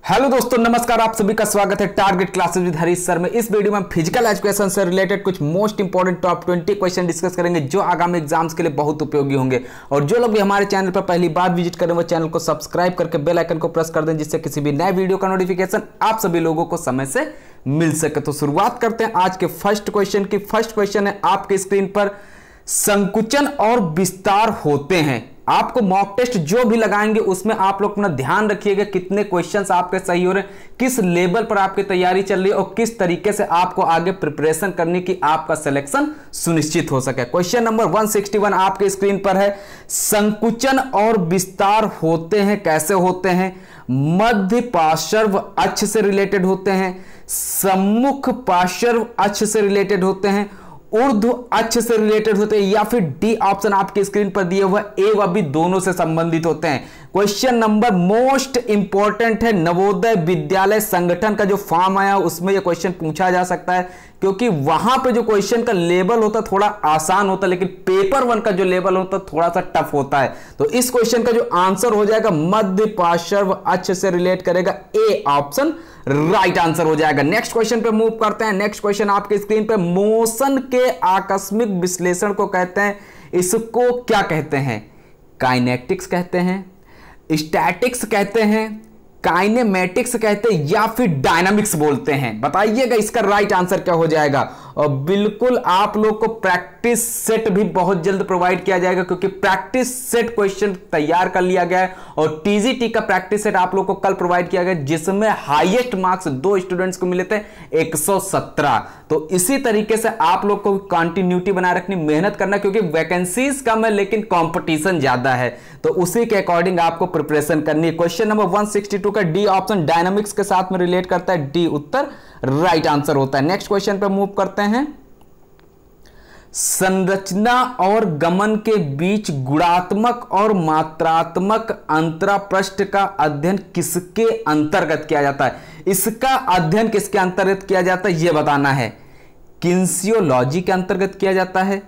Hello दोस्तों, नमस्कार। आप सभी का स्वागत है target classes with Harish sir में। इस वीडियो में हम फिजिकल एजुकेशन से रिलेटेड कुछ most important top 20 question discuss करेंगे जो आगामी एग्जाम्स के लिए बहुत उपयोगी होंगे। और जो लोग भी हमारे चैनल पर पहली बार विजिट करें वो चैनल को सब्सक्राइब करके बेल आइकन को प्रेस कर दें, जिससे किसी भी नए वीडियो का नोटिफिकेशन आप सभी लोगों को समय से मिल सके। तो शुरुआत करते हैं आज के फर्स्ट क्वेश्चन की। फर्स्ट क्वेश्चन है आपके स्क्रीन पर, संकुचन और विस्तार होते हैं। आपको मॉक टेस्ट जो भी लगाएंगे उसमें आप लोग अपना ध्यान रखिएगा कितने क्वेश्चंस आपके सही हो रहे हैं, किस लेवल पर आपकी तैयारी चल रही है और किस तरीके से आपको आगे प्रिपरेशन करने की आपका सिलेक्शन सुनिश्चित हो सके। क्वेश्चन नंबर 161 आपके स्क्रीन पर है, संकुचन और विस्तार होते हैं। कैसे होते हैं? मध्य पार्श्व अक्ष से रिलेटेड होते हैं, सम्मुख पार्श्व अक्ष से रिलेटेड होते हैं, ऊर्ध्व अक्ष से रिलेटेड होते हैं, या फिर डी ऑप्शन आपके स्क्रीन पर दिए हुए ए व बी दोनों से संबंधित होते हैं। क्वेश्चन नंबर मोस्ट इंपॉर्टेंट है। नवोदय विद्यालय संगठन का जो फॉर्म आया उसमें यह क्वेश्चन पूछा जा सकता है, क्योंकि वहां पे जो क्वेश्चन का लेवल होता है थोड़ा आसान होता है, लेकिन पेपर 1 का जो लेवल होता है थोड़ा सा टफ होता है। तो इस क्वेश्चन का जो आंसर हो जाएगा मध्य पार्श्व अक्ष से रिलेट करेगा, ए ऑप्शन राइट आंसर हो जाएगा। नेक्स्ट क्वेश्चन पे मूव करते हैं। नेक्स्ट क्वेश्चन आपके स्क्रीन पे, मोशन के आकस्मिक विश्लेषण को कहते हैं। इसको क्या कहते हैं? काइनेटिक्स कहते हैं, स्टैटिक्स कहते हैं, काइनेमेटिक्स कहते हैं, या फिर डायनामिक्स बोलते हैं? बताइएगा इसका राइट आंसर क्या हो जाएगा। और बिल्कुल आप लोग को प्रैक्टिस सेट भी बहुत जल्द प्रोवाइड किया जाएगा, क्योंकि प्रैक्टिस सेट क्वेश्चन तैयार कर लिया गया है और टीजीटी का प्रैक्टिस सेट आप लोग को कल प्रोवाइड किया गया, जिसमें हाईएस्ट मार्क्स 2 स्टूडेंट्स को मिले थे 117। तो इसी तरीके से आप लोग को कंटिन्यूटी बनाए रखनी, मेहनत करना, क्योंकि वैकेंसीज कम है लेकिन कंपटीशन ज्यादा है, तो उसी के अकॉर्डिंग आपको प्रिपरेशन करनी है। क्वेश्चन नंबर 162 का डी ऑप्शन डायनामिक्स के साथ में रिलेट करता है, डी उत्तर राइट आंसर होता है। नेक्स्ट क्वेश्चन पे मूव करते हैं। संरचना और गमन के बीच गुणात्मक और मात्रात्मक अंतरापृष्ठ का अध्ययन किसके अंतर्गत किया जाता है? इसका अध्ययन किसके अंतर्गत किया जाता है यह बताना है। किन्सियोलॉजी के अंतर्गत किया जाता है,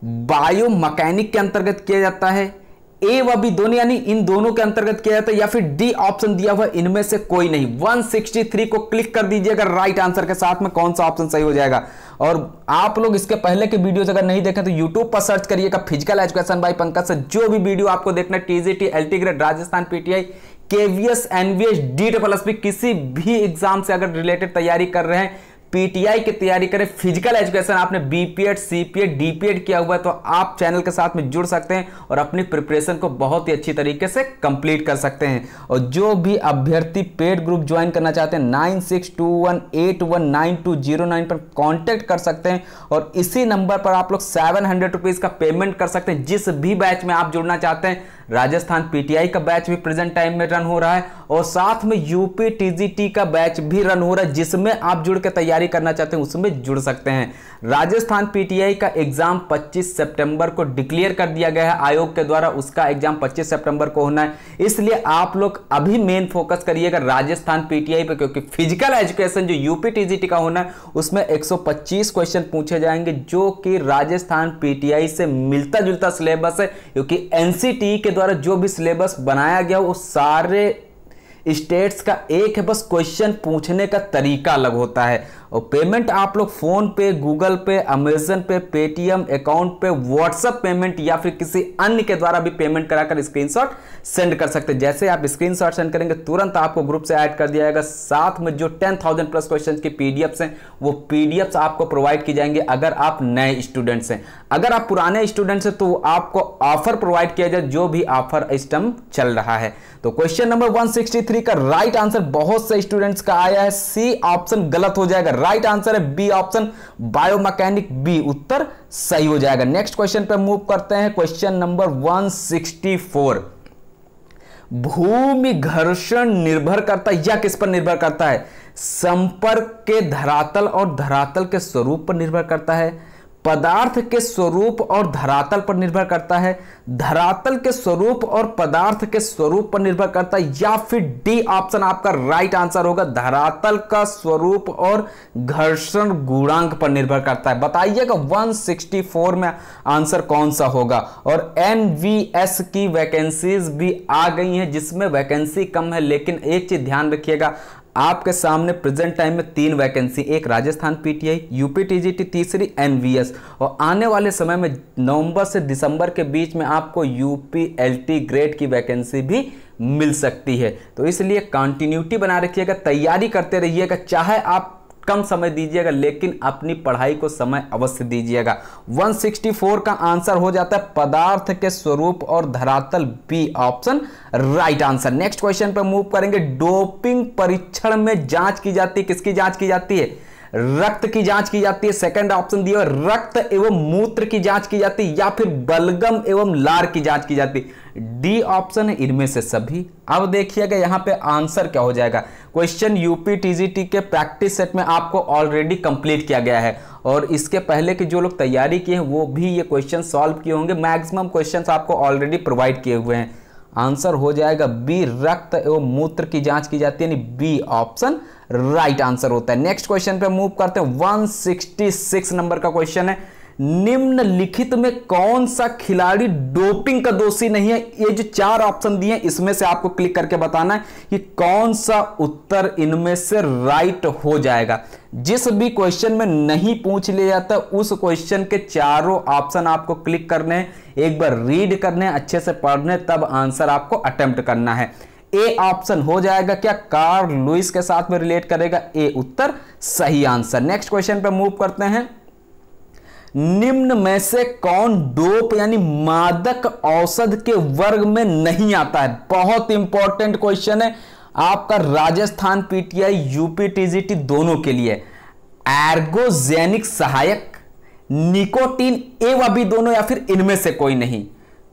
बायोमैकेनिक के अंतर्गत किया जाता है, ए व बी दोनों यानी इन दोनों के अंतर्गत किया जाता है, या फिर डी ऑप्शन दिया हुआ इनमें से कोई नहीं। 163 को क्लिक कर दीजिएगा राइट आंसर के साथ में, कौन सा ऑप्शन सही हो जाएगा। और आप लोग इसके पहले के वीडियोस अगर नहीं देखें तो यूट्यूब पर सर्च करिएगा फिजिकल एजुकेशन बाय पंकज से। जो भी वीडियो आपको देखना, TGT, LT grade, Rajasthan PTI, KVS, NVS, DSSB, किसी भी एग्जाम से अगर रिलेटेड तैयारी कर रहे हैं, पीटीआई की तैयारी करें, फिजिकल एजुकेशन आपने बीपीएड, सीपीएड, डीपीएड किया हुआ है, तो आप चैनल के साथ में जुड़ सकते हैं और अपनी प्रिपरेशन को बहुत ही अच्छी तरीके से कंप्लीट कर सकते हैं। और जो भी अभ्यर्थी पेड ग्रुप ज्वाइन करना चाहते हैं 9621819209 पर कांटेक्ट कर सकते हैं, और इसी नंबर पर आप लोग 700 रुपीज का पेमेंट कर सकते हैं। जिस भी बैच में आप जुड़ना चाहते हैं, राजस्थान पीटीआई का बैच भी प्रेजेंट टाइम में रन हो रहा है और साथ में यूपी टीजीटी का बैच भी रन हो रहा है, जिसमें आप जुड़ के तैयारी करना चाहते हैं उसमें जुड़ सकते हैं। राजस्थान पीटीआई का एग्जाम 25 सितंबर को डिक्लेयर कर दिया गया है आयोग के द्वारा, उसका एग्जाम 25 सितंबर को होना है। इसलिए आप लोग अभी मेन फोकस करिएगा राजस्थान पीटीआई पे, क्योंकि फिजिकल एजुकेशन जो यूपी टीजीटी का होना है उसमें 125 क्वेश्चन पूछे जाएंगे, जो कि राजस्थान पीटीआई से मिलता जुलता सिलेबस है, क्योंकि एनसीटीई के द्वारा जो भी सिलेबस बनाया गया वो सारे स्टेट्स का एक है, बस क्वेश्चन पूछने का तरीका अलग होता है। और पेमेंट आप लोग फोन पे, गूगल पे, अमेजन पे, पेटीएम अकाउंट पे, व्हाट्सएप पेमेंट या फिर किसी अन्य के द्वारा भी पेमेंट कराकर स्क्रीनशॉट सेंड कर सकते हैं। जैसे आप स्क्रीनशॉट सेंड करेंगे तुरंत आपको ग्रुप से ऐड कर दिया जाएगा। साथ में जो 10,000 प्लस क्वेश्चन की पीडीएफ्स हैं वो पीडीएफ्स आपको प्रोवाइड की जाएंगे अगर आप नए स्टूडेंट्स हैं। अगर आप पुराने स्टूडेंट्स हैं तो आपको ऑफर प्रोवाइड किया जाए, जो भी ऑफर इस टाइम चल रहा है। तो क्वेश्चन नंबर 163 का राइट आंसर बहुत से स्टूडेंट्स का आया है, सी ऑप्शन गलत हो जाएगा। राइट आंसर है बी ऑप्शन बायोमैकेनिक, बी उत्तर सही हो जाएगा। नेक्स्ट क्वेश्चन पे मूव करते हैं। क्वेश्चन नंबर 164, भूमि घर्षण निर्भर करता है या किस पर निर्भर करता है? संपर्क के धरातल और धरातल के स्वरूप पर निर्भर करता है, पदार्थ के स्वरूप और धरातल पर निर्भर करता है, धरातल के स्वरूप और पदार्थ के स्वरूप पर निर्भर करता है, या फिर डी ऑप्शन आपका राइट आंसर होगा, धरातल का स्वरूप और घर्षण गुणांक पर निर्भर करता है। बताइएगा 164 में आंसर कौन सा होगा। और एनवीएस की वैकेंसीज भी आ गई हैं जिसमें वैकेंसी कम है, लेकिन एक चीज ध्यान रखिएगा, आपके सामने प्रेजेंट टाइम में 3 वैकेंसी, एक राजस्थान पीटीआई, यूपी टीजीटी, तीसरी एनवीएस, और आने वाले समय में नवंबर से दिसंबर के बीच में आपको यूपी एलटी ग्रेड की वैकेंसी भी मिल सकती है। तो इसलिए कंटिन्यूटी बना रखिएगा, तैयारी करते रहिएगा, चाहे आप कम समय दीजिएगा लेकिन अपनी पढ़ाई को समय अवश्य दीजिएगा। 164 का आंसर हो जाता है पदार्थ के स्वरूप और धरातल, B option right answer. Next question पर मूव करेंगे। डोपिंग परीक्षण में जांच की जाती है, किसकी जांच की जाती है? रक्त की जांच की जाती है। सेकंड ऑप्शन दिया है रक्त एवं मूत्र की जांच की जाती है, या फिर बलगम एवं लार की जांच की जाती है। डी ऑप्शन है इनमें से सभी। अब देखिएगा यहां पे आंसर क्या हो जाएगा। क्वेश्चन यूपी टीजीटी के प्रैक्टिस सेट में आपको ऑलरेडी कंप्लीट किया गया है, और इसके पहले के जो लोग तैयारी किए हैं वो भी ये क्वेश्चन सॉल्व किए होंगे। मैक्सिमम क्वेश्चंस आपको ऑलरेडी प्रोवाइड किए हुए हैं। आंसर हो जाएगा बी, रक्त एवं मूत्र की जांच की जाती है, यानी बी ऑप्शन राइट आंसर होता है। नेक्स्ट क्वेश्चन पे मूव करते हैं। 166 नंबर का क्वेश्चन है। निम्नलिखित में कौन सा खिलाड़ी डोपिंग का दोषी नहीं है? ये जो 4 ऑप्शन दिए हैं इसमें से आपको क्लिक करके बताना है कि कौन सा उत्तर इनमें से राइट हो जाएगा। जिस भी क्वेश्चन में नहीं पूछ लिया जाता उस क्वेश्चन के चारों ऑप्शन आपको क्लिक करने हैं, एक बार रीड करने हैं, अच्छे से पढ़ने, तब आंसर आपको अटेम्प्ट करना है। ए ऑप्शन हो जाएगा क्या? कार्ल लुईस के साथ में रिलेट करेगा, ए उत्तर सही आंसर। नेक्स्ट क्वेश्चन पे मूव करते हैं। निम्न में से कौन डोप यानी मादक औषध के वर्ग में नहीं आता है? बहुत इंपॉर्टेंट क्वेश्चन है आपका, राजस्थान पीटीआई, यूपी टीजीटी दोनों के लिए। एर्गोजेनिक सहायक, निकोटीन, ए व बी दोनों, या फिर इनमें से कोई नहीं।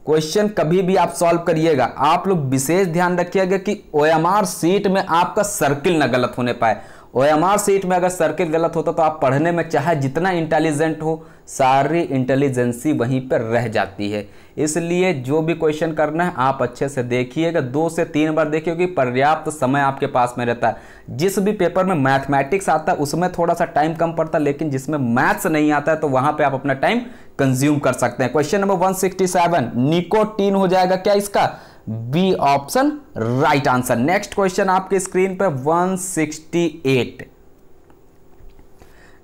क्वेश्चन कभी भी आप सॉल्व करिएगा, आप लोग विशेष ध्यान रखिएगा कि ओएमआर सीट में आपका सर्किल ना गलत होने पाए। ओएमआर सीट में अगर सर्किल गलत होता तो आप पढ़ने में चाहे जितना इंटेलिजेंट हो, सारी इंटेलिजेंसी वहीं पर रह जाती है। इसलिए जो भी क्वेश्चन करना है आप अच्छे से देखिएगा, 2 से 3 बार देखिए कि पर्याप्त समय आपके पास में रहता है। जिस भी पेपर में मैथमेटिक्स आता है उसमें थोड़ा सा टाइम कम पड़ता है, लेकिन जिसमें मैथ्स नहीं आता है तो वहां पर आप अपना टाइम कंज्यूम कर सकते हैं। क्वेश्चन नंबर 167, निकोटीन हो जाएगा क्या इसका? B option right answer. Next question आपके स्क्रीन पर 168।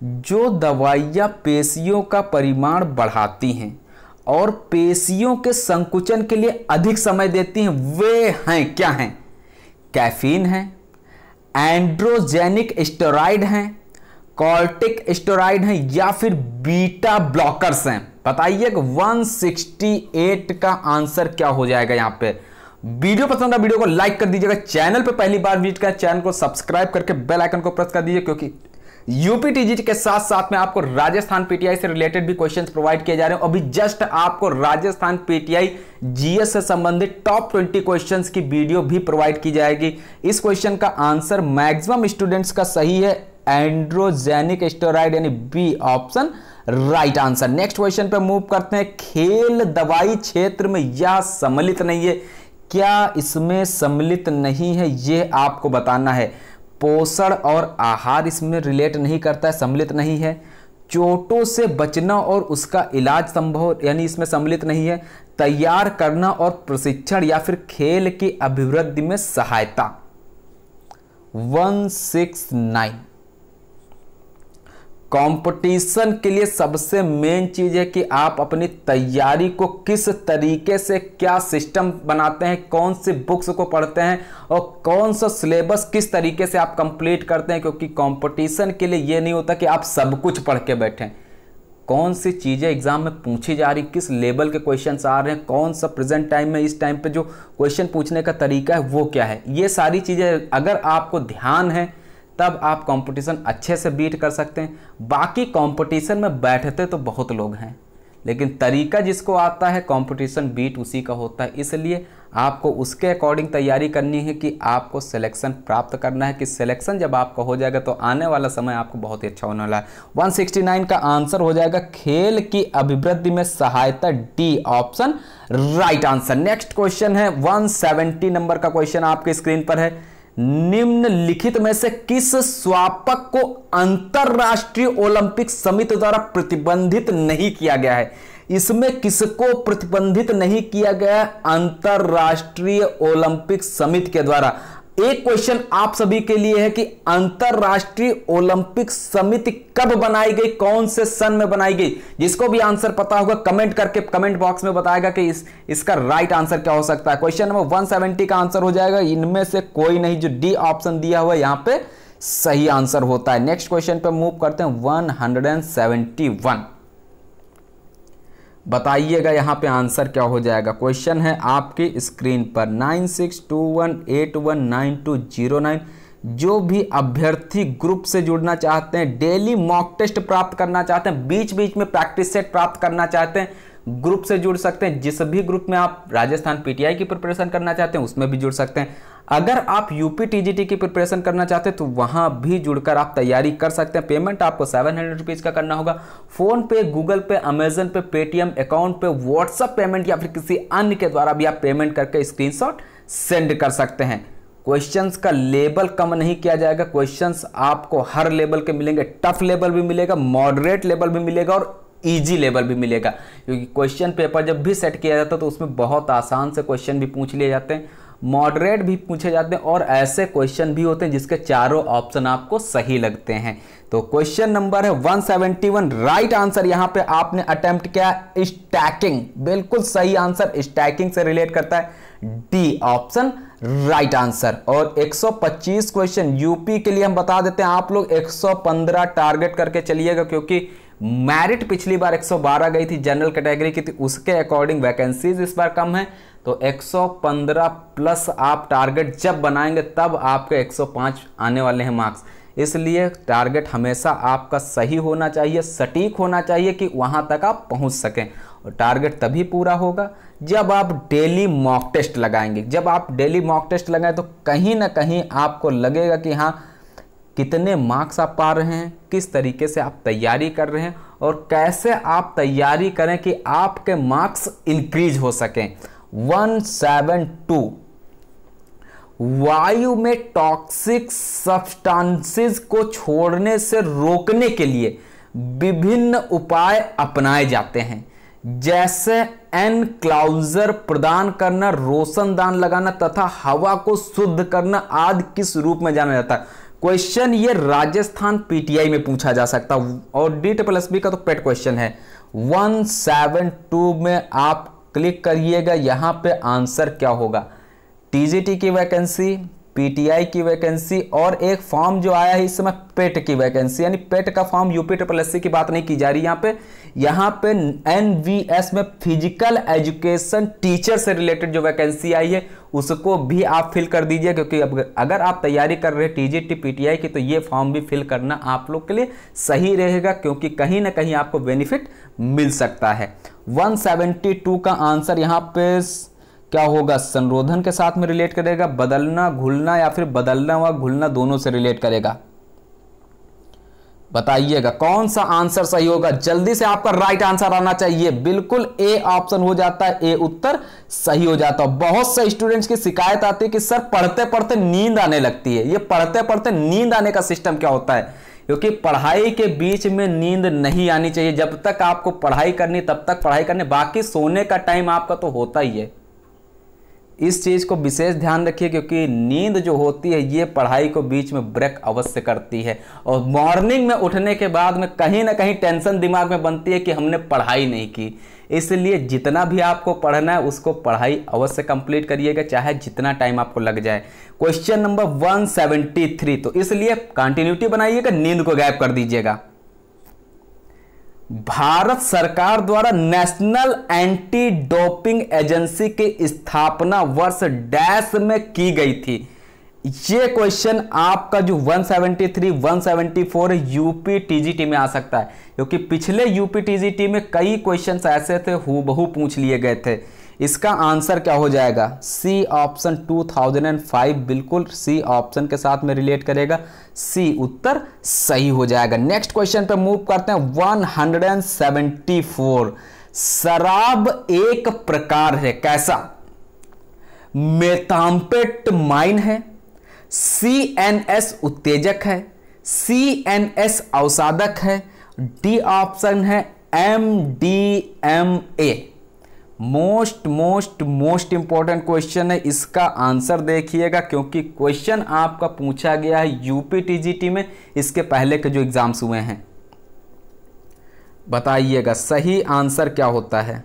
जो दवाइयां पेशियों का परिमाण बढ़ाती हैं और पेशियों के संकुचन के लिए अधिक समय देती हैं वे हैं क्या हैं? कैफीन है, एंड्रोजेनिक स्टेरॉइड हैं, कॉर्टिक स्टेरॉइड हैं, या फिर बीटा ब्लॉकर्स हैं? बताइए 168 का आंसर क्या हो जाएगा। यहां पे वीडियो पसंद है वीडियो को लाइक कर दीजिएगा, चैनल पे पहली बार विजिट कर चैनल को सब्सक्राइब करके बेल आइकन को प्रेस कर दीजिए, क्योंकि यूपी टीजीटी के साथ साथ में आपको राजस्थान पीटीआई से रिलेटेड भी क्वेश्चंस प्रोवाइड किए जा रहे हैं। अभी जस्ट आपको राजस्थान पीटीआई जीएस से संबंधित टॉप 20 क्वेश्चंस की वीडियो भी प्रोवाइड की जाएगी। इस क्वेश्चन का आंसर मैक्सिमम स्टूडेंट्स का सही है, एंड्रोजेनिक स्टेरॉइड, यानी B option right answer. Next question पे मूव करते हैं। खेल दवाई क्षेत्र में यह सम्मिलित नहीं है, क्या इसमें सम्मिलित नहीं है ये आपको बताना है। पोषण और आहार इसमें रिलेट नहीं करता है, सम्मिलित नहीं है। चोटों से बचना और उसका इलाज संभव यानी इसमें सम्मिलित नहीं है। तैयार करना और प्रशिक्षण या फिर खेल की अभिवृद्धि में सहायता। 169 कंपटीशन के लिए सबसे मेन चीज है कि आप अपनी तैयारी को किस तरीके से, क्या सिस्टम बनाते हैं, कौन सी बुक्स को पढ़ते हैं और कौन सा सिलेबस किस तरीके से आप कंप्लीट करते हैं। क्योंकि कंपटीशन के लिए ये नहीं होता कि आप सब कुछ पढ़ के बैठें। कौन सी चीज़ें एग्जाम में पूछी जा रही, किस लेवल के क्वेश्चंस आ रहे हैं, कौन सा प्रेजेंट टाइम में इस टाइम पे जो क्वेश्चन पूछने का तरीका है वो क्या है, ये सारी चीज़ें अगर आपको ध्यान है तब आप कंपटीशन अच्छे से बीट कर सकते हैं। बाकी कंपटीशन में बैठते तो बहुत लोग हैं, लेकिन तरीका जिसको आता है कंपटीशन बीट उसी का होता है। इसलिए आपको उसके अकॉर्डिंग तैयारी करनी है कि आपको सिलेक्शन प्राप्त करना है, कि सिलेक्शन जब आपका हो जाएगा तो आने वाला समय आपको बहुत ही अच्छा होने वाला है। 169 का आंसर हो जाएगा खेल की अभिवृद्धि में सहायता, D option right answer. Next question है 170 नंबर का क्वेश्चन आपके स्क्रीन पर है। निम्नलिखित में से किस स्वापक को अंतरराष्ट्रीय ओलंपिक समिति द्वारा प्रतिबंधित नहीं किया गया है? इसमें किसको प्रतिबंधित नहीं किया गया? अंतरराष्ट्रीय ओलंपिक समिति के द्वारा। एक क्वेश्चन आप सभी के लिए है कि अंतरराष्ट्रीय ओलंपिक समिति कब बनाई गई, कौन से सन में बनाई गई? जिसको भी आंसर पता होगा कमेंट करके कमेंट बॉक्स में बताएगा कि इसका राइट आंसर क्या हो सकता है। क्वेश्चन नंबर 170 का आंसर हो जाएगा इनमें से कोई नहीं, जो डी ऑप्शन दिया हुआ है यहां पे सही आंसर होता है। नेक्स्ट क्वेश्चन पे मूव करते हैं 171। बताइएगा यहां पे आंसर क्या हो जाएगा। क्वेश्चन है आपकी स्क्रीन पर 9621819209। जो भी अभ्यर्थी ग्रुप से जुड़ना चाहते हैं, डेली मॉक टेस्ट प्राप्त करना चाहते हैं, बीच बीच में प्रैक्टिस सेट प्राप्त करना चाहते हैं, ग्रुप से जुड़ सकते हैं। जिस भी ग्रुप में आप राजस्थान पीटीआई की प्रिपरेशन करना चाहते हैं उसमें भी जुड़ सकते हैं। अगर आप यूपी टीजीटी की प्रिपरेशन करना चाहते हैं तो वहां भी जुड़कर आप तैयारी कर सकते हैं। पेमेंट आपको 700 रुपीज़ का करना होगा। फोन पे, गूगल पे, अमेजन पे, पेटीएम अकाउंट पे, व्हाट्सएप पेमेंट या फिर किसी अन्य के द्वारा भी आप पेमेंट करके स्क्रीनशॉट सेंड कर सकते हैं। क्वेश्चंस का लेवल कम नहीं किया जाएगा। क्वेश्चंस आपको हर लेवल के मिलेंगे। टफ लेवल भी मिलेगा, मॉडरेट लेवल भी मिलेगा और इजी लेवल भी मिलेगा। क्योंकि क्वेश्चन पेपर जब भी सेट किया जाता है तो उसमें बहुत आसान से क्वेश्चन भी पूछ लिए जाते हैं, मॉडरेट भी पूछे जाते हैं और ऐसे क्वेश्चन भी होते हैं जिसके चारों ऑप्शन आपको सही लगते हैं। तो क्वेश्चन नंबर है 171, राइट आंसर यहां पे आपने अटेम्प्ट किया स्टैकिंग। बिल्कुल सही आंसर स्टैकिंग से रिलेट करता है, डी ऑप्शन राइट आंसर। और 125 क्वेश्चन यूपी के लिए हम बता देते हैं, आप लोग 115 टारगेट करके चलिएगा, क्योंकि मेरिट पिछली बार 112 गई थी जनरल कैटेगरी की, तो उसके अकॉर्डिंग वैकेंसीज इस बार कम है। तो 115 प्लस आप टारगेट जब बनाएंगे तब आपके 105 आने वाले हैं मार्क्स। इसलिए टारगेट हमेशा आपका सही होना चाहिए, सटीक होना चाहिए कि वहां तक आप पहुंच सकें। और टारगेट तभी पूरा होगा जब आप डेली मॉक टेस्ट लगाएंगे। जब आप डेली मॉक टेस्ट लगाएं तो कहीं ना कहीं आपको लगेगा कि हाँ, कितने मार्क्स आप पा रहे हैं, किस तरीके से आप तैयारी कर रहे हैं और कैसे आप तैयारी करें कि आपके मार्क्स इंक्रीज हो सकें। 172, वायु में टॉक्सिक सब्सटेंसेस को छोड़ने से रोकने के लिए विभिन्न उपाय अपनाए जाते हैं, जैसे एनक्लाउजर प्रदान करना, रोशनदान लगाना तथा हवा को शुद्ध करना आदि किस रूप में जाना जाता है? क्वेश्चन ये राजस्थान पीटीआई में पूछा जा सकता है और DSSB का तो पेट क्वेश्चन है। 172 में आप क्लिक करिएगा, यहां पे आंसर क्या होगा? टीजीटी की वैकेंसी, पीटीआई की वैकेंसी और एक फॉर्म जो आया है इस समय पेट की वैकेंसी, यानी पेट का फॉर्म UPSSC की बात नहीं की जा रही यहाँ पे NVS में फिजिकल एजुकेशन टीचर से रिलेटेड जो वैकेंसी आई है उसको भी आप फिल कर दीजिए, क्योंकि अगर आप तैयारी कर रहे हैं टीजीटी पीटीआई की तो ये फॉर्म भी फिल करना आप लोग के लिए सही रहेगा, क्योंकि कहीं ना कहीं आपको बेनिफिट मिल सकता है। 172 का आंसर यहाँ पे क्या होगा? संरोधन के साथ में रिलेट करेगा, बदलना, घुलना या फिर बदलना व घुलना दोनों से रिलेट करेगा। बताइएगा कौन सा आंसर सही होगा। जल्दी से आपका राइट आंसर आना चाहिए। बिल्कुल ए ऑप्शन हो जाता है, ए उत्तर सही हो जाता है। बहुत से स्टूडेंट्स की शिकायत आती है कि सर पढ़ते पढ़ते नींद आने लगती है। ये पढ़ते पढ़ते नींद आने का सिस्टम क्या होता है? क्योंकि पढ़ाई के बीच में नींद नहीं आनी चाहिए। जब तक आपको पढ़ाई करनी तब तक पढ़ाई करनी, बाकी सोने का टाइम आपका तो होता ही है। इस चीज़ को विशेष ध्यान रखिए, क्योंकि नींद जो होती है ये पढ़ाई को बीच में ब्रेक अवश्य करती है और मॉर्निंग में उठने के बाद में कहीं ना कहीं टेंशन दिमाग में बनती है कि हमने पढ़ाई नहीं की। इसलिए जितना भी आपको पढ़ना है उसको पढ़ाई अवश्य कंप्लीट करिएगा, चाहे जितना टाइम आपको लग जाए। क्वेश्चन नंबर 173, तो इसलिए कंटिन्यूटी बनाइएगा, नींद को गायब कर दीजिएगा। भारत सरकार द्वारा नेशनल एंटी डोपिंग एजेंसी की स्थापना वर्ष डैश में की गई थी। ये क्वेश्चन आपका जो 173, 174 यूपी टीजीटी में आ सकता है, क्योंकि पिछले यूपी टीजीटी में कई क्वेश्चंस ऐसे थे हूबहू पूछ लिए गए थे। इसका आंसर क्या हो जाएगा? सी ऑप्शन 2005, बिल्कुल सी ऑप्शन के साथ में रिलेट करेगा, सी उत्तर सही हो जाएगा। नेक्स्ट क्वेश्चन पे मूव करते हैं। 174, शराब एक प्रकार है, कैसा? मेथाम्फेटामाइन है, CNS उत्तेजक है, CNS अवसादक है, डी ऑप्शन है MDMA। मोस्ट इंपॉर्टेंट क्वेश्चन है, इसका आंसर देखिएगा क्योंकि क्वेश्चन आपका पूछा गया है यूपी टीजीटी में, इसके पहले के जो एग्जाम्स हुए हैं। बताइएगा सही आंसर क्या होता है?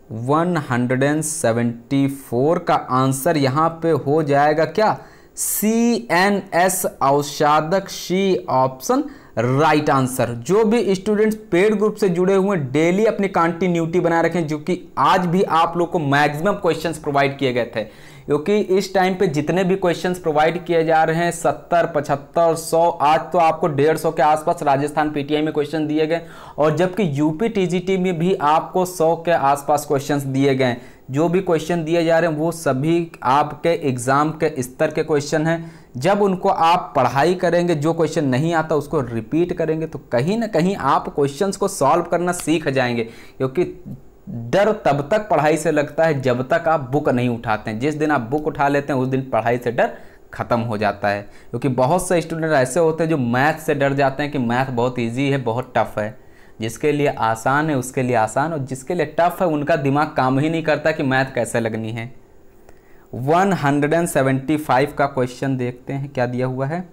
174 का आंसर यहां पे हो जाएगा क्या? CNS अवसादक, सी ऑप्शन राइट आंसर। जो भी स्टूडेंट्स पेड ग्रुप से जुड़े हुए डेली अपनी कंटिन्यूटी बनाए रखें, जो कि आज भी आप लोग को मैक्सिमम क्वेश्चंस प्रोवाइड किए गए थे, क्योंकि इस टाइम पे जितने भी क्वेश्चंस प्रोवाइड किए जा रहे हैं 70, 75, 100, आज तो आपको 150 के आसपास राजस्थान पीटीआई में क्वेश्चन दिए गए, और जबकि यूपी टीजीटी में भी आपको 100 के आसपास क्वेश्चंस दिए गए। जो भी क्वेश्चन दिए जा रहे हैं वो सभी आपके एग्जाम के स्तर के क्वेश्चन हैं। जब उनको आप पढ़ाई करेंगे, जो क्वेश्चन नहीं आता उसको रिपीट करेंगे, तो कहीं ना कहीं आप क्वेश्चंस को सॉल्व करना सीख जाएंगे। क्योंकि डर तब तक पढ़ाई से लगता है जब तक आप बुक नहीं उठाते हैं। जिस दिन आप बुक उठा लेते हैं उस दिन पढ़ाई से डर खत्म हो जाता है। क्योंकि बहुत से स्टूडेंट ऐसे होते हैं जो मैथ से डर जाते हैं कि मैथ बहुत ईजी है, बहुत टफ है। जिसके लिए आसान है उसके लिए आसान, और जिसके लिए टफ है उनका दिमाग काम ही नहीं करता कि मैथ कैसे लगनी है। 175 का क्वेश्चन देखते हैं क्या दिया हुआ है।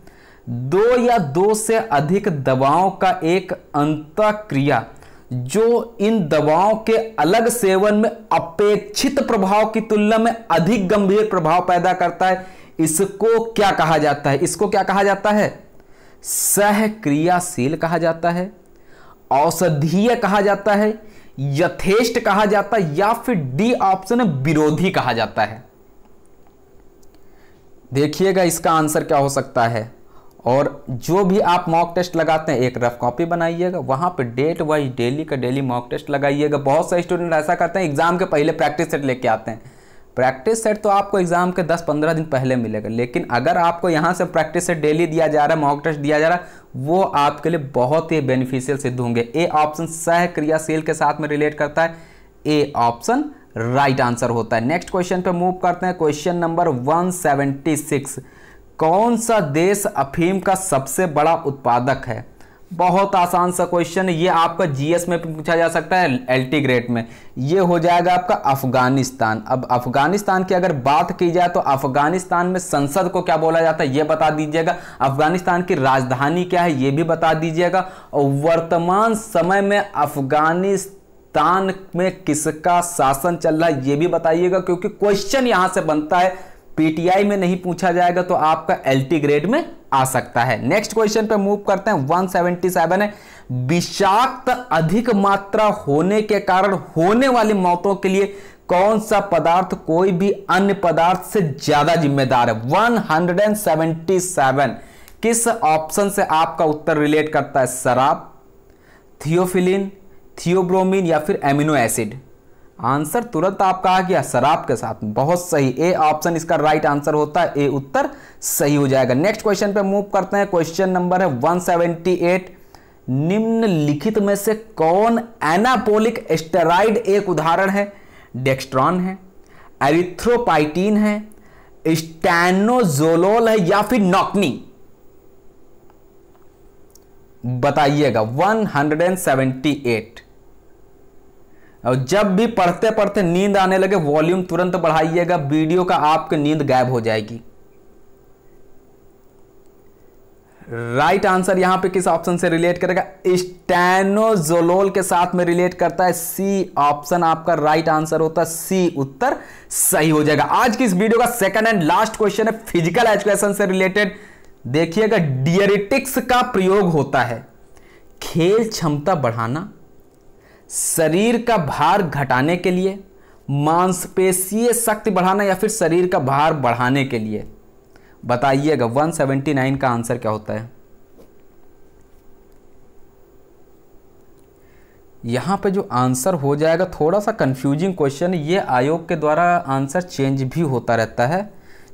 2 या 2 से अधिक दवाओं का एक अंतःक्रिया जो इन दवाओं के अलग सेवन में अपेक्षित प्रभाव की तुलना में अधिक गंभीर प्रभाव पैदा करता है, इसको क्या कहा जाता है? इसको क्या कहा जाता है? सहक्रियाशील कहा जाता है, औषधीय कहा जाता है, यथेष्ट कहा जाता है, या फिर डी ऑप्शन विरोधी कहा जाता है। देखिएगा इसका आंसर क्या हो सकता है। और जो भी आप मॉक टेस्ट लगाते हैं एक रफ कॉपी बनाइएगा, वहां पे डेट वाइज डेली का डेली मॉक टेस्ट लगाइएगा। बहुत सारे स्टूडेंट ऐसा करते हैं एग्जाम के पहले प्रैक्टिस सेट लेके आते हैं। प्रैक्टिस सेट तो आपको एग्जाम के 10-15 दिन पहले मिलेगा, लेकिन अगर आपको यहां से प्रैक्टिस सेट डेली दिया जा रहा है, मॉक टेस्ट दिया जा रहा है, वो आपके लिए बहुत ही बेनिफिशियल सिद्ध होंगे। ए ऑप्शन सहक्रियाशील के साथ में रिलेट करता है, ए ऑप्शन राइट आंसर होता है। नेक्स्ट क्वेश्चन पे मूव करते हैं। क्वेश्चन नंबर 176, कौन सा देश अफीम का सबसे बड़ा उत्पादक है? बहुत आसान सा क्वेश्चन है, ये आपका जीएस में पूछा जा सकता है, एलटी ग्रेड में। ये हो जाएगा आपका अफगानिस्तान। अब अफगानिस्तान की अगर बात की जाए तो अफगानिस्तान में संसद को क्या बोला जाता है ये बता दीजिएगा। अफगानिस्तान की राजधानी क्या है ये भी बता दीजिएगा। और वर्तमान समय में अफगानिस्तान में किसका शासन चल रहा है ये भी बताइएगा, क्योंकि क्वेश्चन यहां से बनता है, पीटीआई में नहीं पूछा जाएगा तो आपका एलटी ग्रेड में आ सकता है। नेक्स्ट क्वेश्चन पे मूव करते हैं। 177 है, विषाक्त अधिक मात्रा होने के कारण होने वाली मौतों के लिए कौन सा पदार्थ कोई भी अन्य पदार्थ से ज्यादा जिम्मेदार है? 177 किस ऑप्शन से आपका उत्तर रिलेट करता है? शराब, थियोफिलिन, थियोब्रोमीन या फिर एमिनो एसिड? आंसर तुरंत आपका आ गया शराब के साथ, बहुत सही, ए ऑप्शन इसका राइट आंसर होता है, ए उत्तर सही हो जाएगा। नेक्स्ट क्वेश्चन पे मूव करते हैं। क्वेश्चन नंबर है 178, निम्नलिखित में से कौन एनाबोलिक स्टेरॉइड एक उदाहरण है? डेक्स्ट्रॉन है, एरिथ्रोपाइटिन है, स्टैनोजोलोल है या फिर नॉकनी? बताइएगा। 178। और जब भी पढ़ते पढ़ते नींद आने लगे वॉल्यूम तुरंत बढ़ाइएगा, वीडियो का आपकी नींद गायब हो जाएगी। राइट आंसर यहां पे किस ऑप्शन से रिलेट करेगा? स्टैनोजोलोल के साथ में रिलेट करता है, सी ऑप्शन आपका राइट आंसर होता है, सी उत्तर सही हो जाएगा। आज की इस वीडियो का सेकंड एंड लास्ट क्वेश्चन है फिजिकल एजुकेशन से रिलेटेड। देखिएगा, डियरेटिक्स का प्रयोग होता है खेल क्षमता बढ़ाना, शरीर का भार घटाने के लिए, मांसपेशीय शक्ति बढ़ाना या फिर शरीर का भार बढ़ाने के लिए? बताइएगा। 179 का आंसर क्या होता है? यहाँ पे जो आंसर हो जाएगा थोड़ा सा कंफ्यूजिंग क्वेश्चन, ये आयोग के द्वारा आंसर चेंज भी होता रहता है,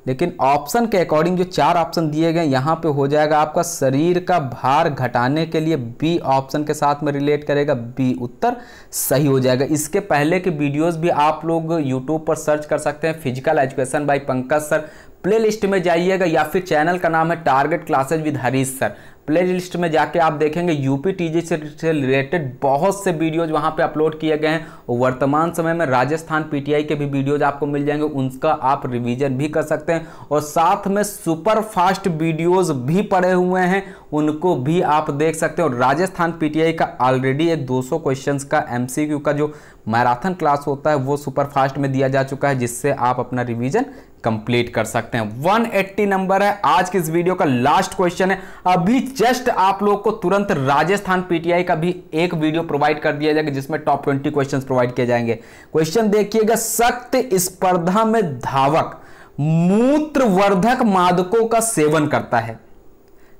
लेकिन ऑप्शन के अकॉर्डिंग जो 4 ऑप्शन दिए गए यहाँ पे हो जाएगा आपका शरीर का भार घटाने के लिए, बी ऑप्शन के साथ में रिलेट करेगा, बी उत्तर सही हो जाएगा। इसके पहले के वीडियोस भी आप लोग यूट्यूब पर सर्च कर सकते हैं, physical education by Pankaj sir, playlist में जाइएगा, या फिर चैनल का नाम है target classes with Harish sir, play list में जाके आप देखेंगे यूपी टीजी से रिलेटेड बहुत से वीडियोज वहाँ पे अपलोड किए गए हैं। और वर्तमान समय में राजस्थान पीटीआई के भी वीडियोज आपको मिल जाएंगे, उनका आप रिवीजन भी कर सकते हैं, और साथ में सुपर फास्ट वीडियोज भी पड़े हुए हैं, उनको भी आप देख सकते हैं। और राजस्थान पीटीआई का ऑलरेडी एक 200 क्वेश्चंस का एमसीक्यू का जो मैराथन क्लास होता है वो सुपर फास्ट में दिया जा चुका है, जिससे आप अपना रिवीजन कंप्लीट कर सकते हैं। 180 नंबर है आज की इस वीडियो का लास्ट क्वेश्चन है। अभी जस्ट आप लोग को तुरंत राजस्थान पीटीआई का भी एक वीडियो प्रोवाइड कर दिया जाएगा, जिसमें टॉप 20 क्वेश्चंस प्रोवाइड किए जाएंगे। क्वेश्चन देखिएगा, सख्त स्पर्धा में धावक मूत्रवर्धक मादकों का सेवन करता है,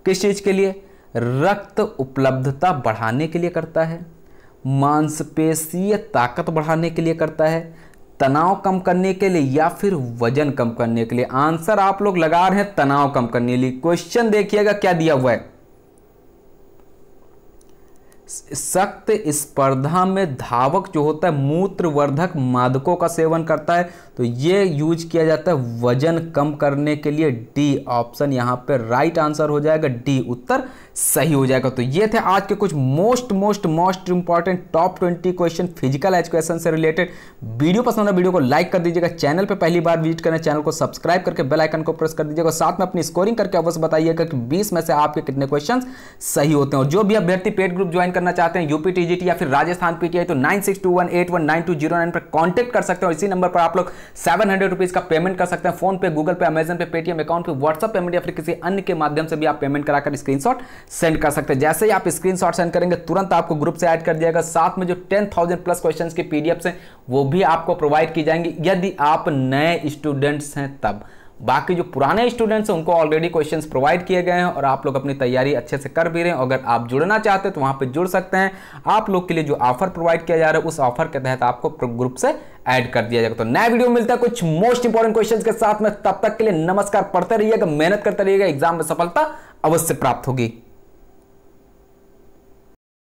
किस चीज के लिए? रक्त उपलब्धता बढ़ाने के लिए करता है, मांसपेशीय ताकत बढ़ाने के लिए करता है, तनाव कम करने के लिए, या फिर वजन कम करने के लिए। आंसर आप लोग लगा रहे हैं तनाव कम करने के लिए। क्वेश्चन देखिएगा क्या दिया हुआ है, सख्त स्पर्धा में धावक जो होता है मूत्रवर्धक मादकों का सेवन करता है, तो ये यूज किया जाता है वजन कम करने के लिए। डी ऑप्शन यहां पे राइट आंसर हो जाएगा, डी उत्तर सही हो जाएगा। तो ये थे आज के कुछ most important top 20 question physical education से रिलेटेड। वीडियो पसंद है वीडियो को लाइक कर दीजिएगा, चैनल पे पहली बार विजिट करें चैनल को सब्सक्राइब करके बेल आइकन को प्रेस कर दीजिएगा, साथ में अपनी स्कोरिंग करके अवश्य बताइएगा कि 20 में से आपके कितने क्वेश्चन सही होते हैं। और जो भी अभ्यर्थी पेड ग्रुप ज्वाइन करना चाहते हैं यूपी टीजीटी या फिर राजस्थान पीटीआई, तो 9621819209 पर कॉन्टेक्ट कर सकते हैं। और इसी नंबर पर आप लोग 700 रुपीज का पेमेंट कर सकते हैं, फोन पे, गूगल पे, अमेजन पे, पेटीएम अकाउंट पे, व्हाट्सएप पेमेंट या फिर किसी अन्य के माध्यम से भी आप पेमेंट कराकर स्क्रीनशॉट सेंड कर सकते हैं। जैसे ही आप स्क्रीनशॉट सेंड करेंगे तुरंत आपको ग्रुप से ऐड कर दिया जाएगा, साथ में जो 10,000 प्लस क्वेश्चंस की पीडीएफ हैं वो भी आपको प्रोवाइड की जाएंगी यदि आप नए स्टूडेंट्स हैं तब। बाकी जो पुराने स्टूडेंट्स हैं उनको ऑलरेडी क्वेश्चंस प्रोवाइड किए गए हैं और आप लोग अपनी तैयारी अच्छे से कर भी रहे हैं। अगर आप जुड़ना चाहते हैं तो वहां पे जुड़ सकते हैं। आप लोग के लिए जो ऑफर प्रोवाइड किया जा रहा है उस ऑफर के तहत आपको ग्रुप से ऐड कर दिया जाएगा। तो नया वीडियो मिलता है कुछ मोस्ट इंपॉर्टेंट क्वेश्चंस के साथ में, तब तक के लिए नमस्कार। पढ़ते रहिएगा, मेहनत करते रहिएगा, एग्जाम में सफलता अवश्य प्राप्त होगी।